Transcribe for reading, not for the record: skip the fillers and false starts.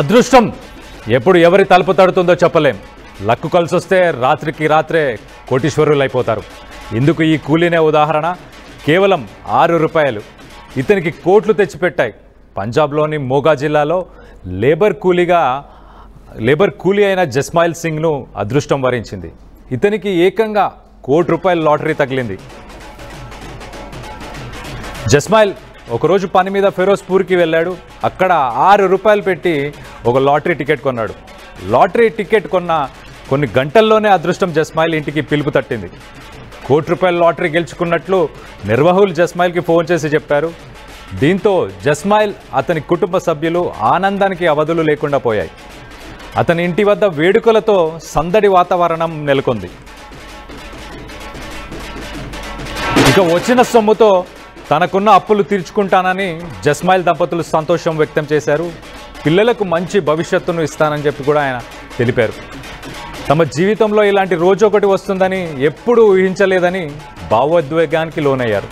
అదృష్టం ఎప్పుడు ఎవరి తలుపు తడుతుందో చెప్పలేం. లక్కు కలిసొస్తే రాత్రికి రాత్రే కోటీశ్వరులు అయిపోతారు. ఇందుకు ఈ కూలీనే ఉదాహరణ. కేవలం 6 రూపాయలు ఇతనికి కోట్లు తెచ్చిపెట్టాయి. పంజాబ్లోని మోగా జిల్లాలో లేబర్ కూలీ అయిన జస్మైల్ సింగ్ను అదృష్టం వరించింది. ఇతనికి ఏకంగా ₹1 కోటి లాటరీ తగిలింది. జస్మైల్ ఒకరోజు పని మీద ఫిరోజ్పూర్కి వెళ్ళాడు. అక్కడ 6 రూపాయలు పెట్టి ఒక లాటరీ టికెట్ కొన్నాడు. లాటరీ టికెట్ కొన్న కొన్ని గంటల్లోనే అదృష్టం జస్మైల్ ఇంటికి పిలుపు తట్టింది. ₹1 కోటి లాటరీ గెలుచుకున్నట్లు నిర్వాహకులు జస్మైల్కి ఫోన్ చేసి చెప్పారు. దీంతో జస్మైల్ అతని కుటుంబ సభ్యులు ఆనందానికి అవధులు లేకుండా పోయాయి. అతని ఇంటి వద్ద వేడుకలతో సందడి వాతావరణం నెలకొంది. ఇక వచ్చిన సొమ్ముతో తనకున్న అప్పులు తీర్చుకుంటానని జస్మైల్ దంపతులు సంతోషం వ్యక్తం చేశారు. పిల్లలకు మంచి భవిష్యత్తును ఇస్తానని చెప్పి కూడా ఆయన తెలిపారు. తమ జీవితంలో ఇలాంటి రోజు ఒకటి వస్తుందని ఎప్పుడూ ఊహించలేదని భావోద్వేగానికి లోనయ్యారు.